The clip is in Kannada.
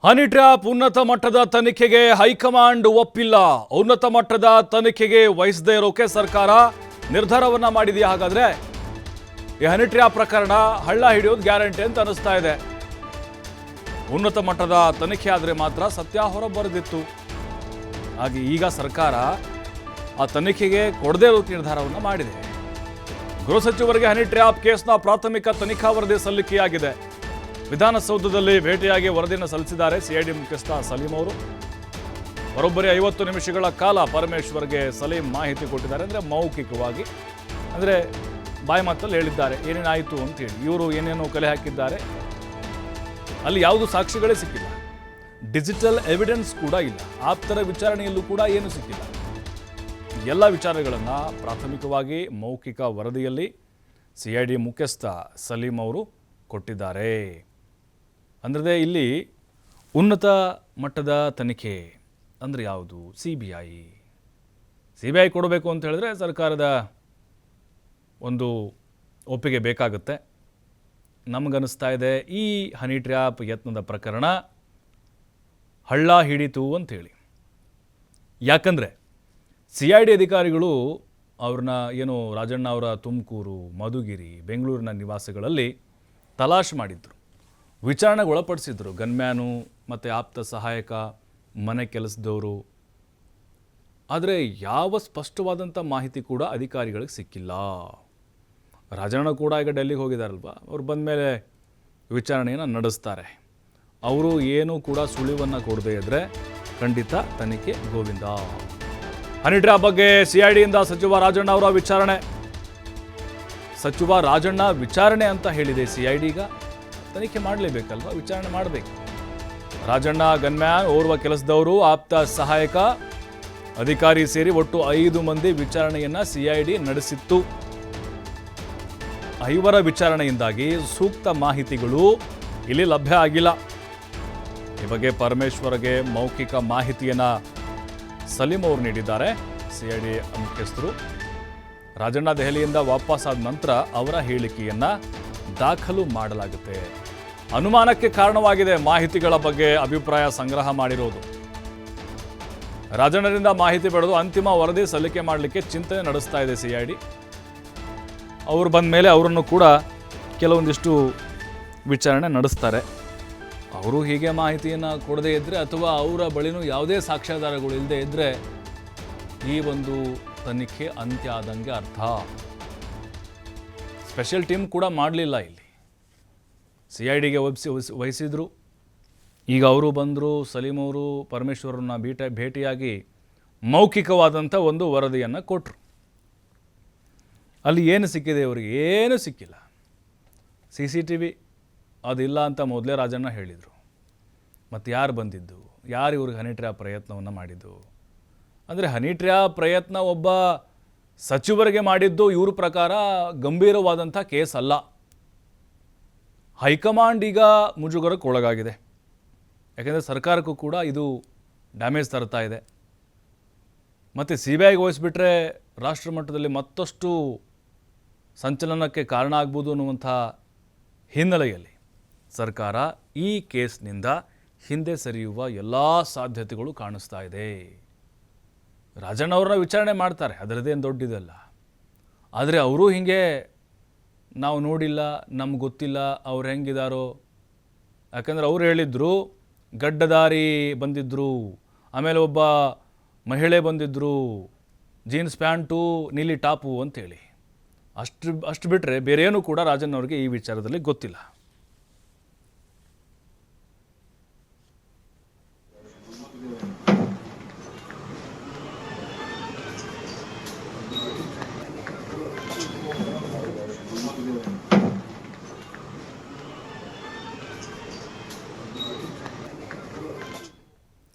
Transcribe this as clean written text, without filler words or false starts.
ಹನಿ ಟ್ರ್ಯಾಪ್ ಉನ್ನತ ಮಟ್ಟದ ತನಿಖೆಗೆ ಹೈಕಮಾಂಡ್ ಒಪ್ಪಿಲ್ಲ. ಉನ್ನತ ಮಟ್ಟದ ತನಿಖೆಗೆ ವಹಿಸದೇ ಇರೋಕೆ ಸರ್ಕಾರ ನಿರ್ಧಾರವನ್ನ ಮಾಡಿದೆಯಾ? ಹಾಗಾದ್ರೆ ಈ ಹನಿ ಟ್ರ್ಯಾಪ್ ಪ್ರಕರಣ ಹಳ್ಳ ಹಿಡಿಯೋದು ಗ್ಯಾರಂಟಿ ಅಂತ ಅನಿಸ್ತಾ ಇದೆ. ಉನ್ನತ ಮಟ್ಟದ ತನಿಖೆ ಆದರೆ ಮಾತ್ರ ಸತ್ಯ ಹೊರಬರದಿತ್ತು. ಹಾಗೆ ಈಗ ಸರ್ಕಾರ ಆ ತನಿಖೆಗೆ ಕೊಡದೇ ಇರೋ ನಿರ್ಧಾರವನ್ನ ಮಾಡಿದೆ. ಗೃಹ ಸಚಿವರಿಗೆ ಹನಿ ಟ್ರ್ಯಾಪ್ ಕೇಸ್ನ ಪ್ರಾಥಮಿಕ ತನಿಖಾ ವರದಿ ಸಲ್ಲಿಕೆಯಾಗಿದೆ. ವಿಧಾನಸೌಧದಲ್ಲಿ ಭೇಟಿಯಾಗಿ ವರದಿಯನ್ನು ಸಲ್ಲಿಸಿದ್ದಾರೆ ಸಿಐಡಿ ಮುಖ್ಯಸ್ಥ ಸಲೀಂ ಅವರು. ಬರೋಬ್ಬರಿ 50 ನಿಮಿಷಗಳ ಕಾಲ ಪರಮೇಶ್ವರ್ಗೆ ಸಲೀಂ ಮಾಹಿತಿ ಕೊಟ್ಟಿದ್ದಾರೆ. ಅಂದರೆ ಮೌಖಿಕವಾಗಿ, ಅಂದರೆ ಬಾಯಿ ಮಾತಲ್ಲಿ ಹೇಳಿದ್ದಾರೆ ಏನೇನಾಯಿತು ಅಂತೇಳಿ. ಇವರು ಏನೇನೋ ಕಲೆ ಹಾಕಿದ್ದಾರೆ. ಅಲ್ಲಿ ಯಾವುದು ಸಾಕ್ಷಿಗಳೇ ಸಿಕ್ಕಿಲ್ಲ, ಡಿಜಿಟಲ್ ಎವಿಡೆನ್ಸ್ ಕೂಡ ಇಲ್ಲ, ಆಪ್ತರ ವಿಚಾರಣೆಯಲ್ಲೂ ಕೂಡ ಏನು ಸಿಕ್ಕಿಲ್ಲ. ಎಲ್ಲ ವಿಚಾರಗಳನ್ನು ಪ್ರಾಥಮಿಕವಾಗಿ ಮೌಖಿಕ ವರದಿಯಲ್ಲಿ ಸಿಐಡಿ ಮುಖ್ಯಸ್ಥ ಸಲೀಂ ಅವರು ಕೊಟ್ಟಿದ್ದಾರೆ. ಅಂದರೆ ಇಲ್ಲಿ ಉನ್ನತ ಮಟ್ಟದ ತನಿಖೆ ಅಂದರೆ ಯಾವುದು? ಸಿ ಬಿ ಐ ಕೊಡಬೇಕು ಅಂತ ಹೇಳಿದ್ರೆ ಸರ್ಕಾರದ ಒಂದು ಒಪ್ಪಿಗೆ ಬೇಕಾಗುತ್ತೆ. ನಮಗನ್ನಿಸ್ತಾ ಇದೆ ಈ ಹನಿ ಟ್ರ್ಯಾಪ್ ಯತ್ನದ ಪ್ರಕರಣ ಹಳ್ಳ ಹಿಡಿತು ಅಂಥೇಳಿ. ಯಾಕಂದರೆ ಸಿಐಡಿ ಅಧಿಕಾರಿಗಳು ಅವ್ರನ್ನ ಏನು ರಾಜಣ್ಣ ಅವರ ತುಮಕೂರು, ಮಧುಗಿರಿ, ಬೆಂಗಳೂರಿನ ನಿವಾಸಗಳಲ್ಲಿ ತಲಾಶ್ ಮಾಡಿದ್ರು, ವಿಚಾರಣೆಗೆ ಒಳಪಡಿಸಿದ್ರು. ಗನ್ಮ್ಯಾನು ಮತ್ತು ಆಪ್ತ ಸಹಾಯಕ, ಮನೆ ಕೆಲಸದವರು. ಆದರೆ ಯಾವ ಸ್ಪಷ್ಟವಾದಂಥ ಮಾಹಿತಿ ಕೂಡ ಅಧಿಕಾರಿಗಳಿಗೆ ಸಿಕ್ಕಿಲ್ಲ. ರಾಜಣ್ಣ ಕೂಡ ಈಗ ಡೆಲ್ಲಿಗೆ ಹೋಗಿದ್ದಾರಲ್ವ, ಅವ್ರು ಬಂದ ಮೇಲೆ ವಿಚಾರಣೆಯನ್ನು ನಡೆಸ್ತಾರೆ. ಅವರು ಏನೂ ಕೂಡ ಸುಳಿವನ್ನು ಕೊಡದೇ ಇದ್ದರೆ ಖಂಡಿತ ತನಿಖೆ ಗೋವಿಂದ. ಹನಿ ಟ್ರ್ಯಾಪ್ ಬಗ್ಗೆ ಸಿಐಡಿಯಿಂದ ಸಚಿವ ರಾಜಣ್ಣ ಅವರ ವಿಚಾರಣೆ. ಸಚಿವ ರಾಜಣ್ಣ ವಿಚಾರಣೆ ಅಂತ ಹೇಳಿದೆ ಸಿಐಡಿ. ಈಗ ತನಿಖೆ ಮಾಡಲೇಬೇಕಲ್ವ, ವಿಚಾರಣೆ ಮಾಡಬೇಕು. ರಾಜಣ್ಣ, ಗನ್ಮ್ಯಾನ್, ಓರ್ವ ಕೆಲಸದವರು, ಆಪ್ತ ಸಹಾಯಕ, ಅಧಿಕಾರಿ ಸೇರಿ ಒಟ್ಟು 5 ಮಂದಿ ವಿಚಾರಣೆಯನ್ನು ಸಿಐಡಿ ನಡೆಸಿತ್ತು. 5ರ ವಿಚಾರಣೆಯಿಂದಾಗಿ ಸೂಕ್ತ ಮಾಹಿತಿಗಳು ಇಲ್ಲಿ ಲಭ್ಯ ಆಗಿಲ್ಲ. ಈ ಬಗ್ಗೆ ಪರಮೇಶ್ವರ್ಗೆ ಮೌಖಿಕ ಮಾಹಿತಿಯನ್ನು ಸಲೀಂ ಅವರು ನೀಡಿದ್ದಾರೆ. ಸಿಐಡಿ ಮುಖ್ಯಸ್ಥರು ರಾಜಣ್ಣ ದೆಹಲಿಯಿಂದ ವಾಪಸ್ಸಾದ ನಂತರ ಅವರ ಹೇಳಿಕೆಯನ್ನು ದಾಖಲು ಮಾಡಲಾಗುತ್ತೆ. ಅನುಮಾನಕ್ಕೆ ಕಾರಣವಾಗಿದೆ ಮಾಹಿತಿಗಳ ಬಗ್ಗೆ ಅಭಿಪ್ರಾಯ ಸಂಗ್ರಹ ಮಾಡಿರೋದು. ರಾಜಣ್ಣರಿಂದ ಮಾಹಿತಿ ಪಡೆದು ಅಂತಿಮ ವರದಿ ಸಲ್ಲಿಕೆ ಮಾಡಲಿಕ್ಕೆ ಚಿಂತನೆ ನಡೆಸ್ತಾ ಇದೆ ಸಿಐಡಿ. ಅವರು ಬಂದ ಮೇಲೆ ಅವರನ್ನು ಕೂಡ ಕೆಲವೊಂದಿಷ್ಟು ವಿಚಾರಣೆ ನಡೆಸ್ತಾರೆ. ಅವರು ಹೀಗೆ ಮಾಹಿತಿಯನ್ನು ಕೊಡದೇ ಇದ್ದರೆ ಅಥವಾ ಅವರ ಬಳಿನೂ ಯಾವುದೇ ಸಾಕ್ಷ್ಯಾಧಾರಗಳು ಇಲ್ಲದೆ ಇದ್ದರೆ ಈ ಒಂದು ತನಿಖೆ ಅಂತ್ಯ ಆದಂಗೆ ಅರ್ಥ. ಸ್ಪೆಷಲ್ ಟೀಮ್ ಕೂಡ ಮಾಡಲಿಲ್ಲ. ಇಲ್ಲಿ ಸಿಐಡಿಗೆ ವಹಿಸಿದ್ರು. ಈಗ ಅವರು ಬಂದರು, ಸಲೀಂ ಅವರು ಪರಮೇಶ್ವರನ್ನ ಭೇಟಿಯಾಗಿ ಮೌಖಿಕವಾದಂಥ ಒಂದು ವರದಿಯನ್ನು ಕೊಟ್ಟರು. ಅಲ್ಲಿ ಏನು ಸಿಕ್ಕಿದೆ ಅವರಿಗೆ? ಏನೂ ಸಿಕ್ಕಿಲ್ಲ. CCTV ಅದಿಲ್ಲ ಅಂತ ಮೊದಲೇ ರಾಜಣ್ಣ ಹೇಳಿದರು. ಮತ್ತು ಯಾರು ಬಂದಿದ್ದು, ಯಾರು ಇವ್ರಿಗೆ ಹನಿ ಟ್ರ್ಯಾಪ್ ಪ್ರಯತ್ನವನ್ನು ಮಾಡಿದ್ದು? ಅಂದರೆ ಹನಿ ಟ್ರ್ಯಾಪ್ ಪ್ರಯತ್ನ ಒಬ್ಬ ಸಚಿವರಿಗೆ ಮಾಡಿದ್ದು ಇವ್ರ ಪ್ರಕಾರ ಗಂಭೀರವಾದಂಥ ಕೇಸ್ ಅಲ್ಲ. ಹೈಕಮಾಂಡ್ ಈಗ ಮುಜುಗರಕ್ಕೆ ಒಳಗಾಗಿದೆ. ಯಾಕೆಂದರೆ ಸರ್ಕಾರಕ್ಕೂ ಕೂಡ ಇದು ಡ್ಯಾಮೇಜ್ ತರ್ತಾ ಇದೆ. ಮತ್ತು CBIಗೆ ವಹಿಸ್ಬಿಟ್ರೆ ರಾಷ್ಟ್ರ ಮಟ್ಟದಲ್ಲಿ ಮತ್ತಷ್ಟು ಸಂಚಲನಕ್ಕೆ ಕಾರಣ ಆಗ್ಬೋದು ಅನ್ನುವಂಥ ಹಿನ್ನೆಲೆಯಲ್ಲಿ ಸರ್ಕಾರ ಈ ಕೇಸ್ನಿಂದ ಹಿಂದೆ ಸರಿಯುವ ಎಲ್ಲ ಸಾಧ್ಯತೆಗಳು ಕಾಣಿಸ್ತಾ ಇದೆ. ರಾಜಣ್ಣ ಅವ್ರನ್ನ ವಿಚಾರಣೆ ಮಾಡ್ತಾರೆ, ಅದರದ್ದೇನು ದೊಡ್ಡದಲ್ಲ. ಆದರೆ ಅವರು ಹೀಗೆ ನಾವು ನೋಡಿಲ್ಲ, ನಮ್ಗೆ ಗೊತ್ತಿಲ್ಲ ಅವ್ರು ಹೆಂಗಿದಾರೋ. ಯಾಕಂದರೆ ಅವ್ರು ಹೇಳಿದ್ರು ಗಡ್ಡದಾರಿ ಬಂದಿದ್ದರು, ಆಮೇಲೆ ಒಬ್ಬ ಮಹಿಳೆ ಬಂದಿದ್ದರು, ಜೀನ್ಸ್ ಪ್ಯಾಂಟು, ನೀಲಿ ಟಾಪು ಅಂತೇಳಿ. ಅಷ್ಟು ಬಿಟ್ಟರೆ ಬೇರೇನೂ ಕೂಡ ರಾಜಣ್ಣ ಅವ್ರಿಗೆ ಈ ವಿಚಾರದಲ್ಲಿ ಗೊತ್ತಿಲ್ಲ.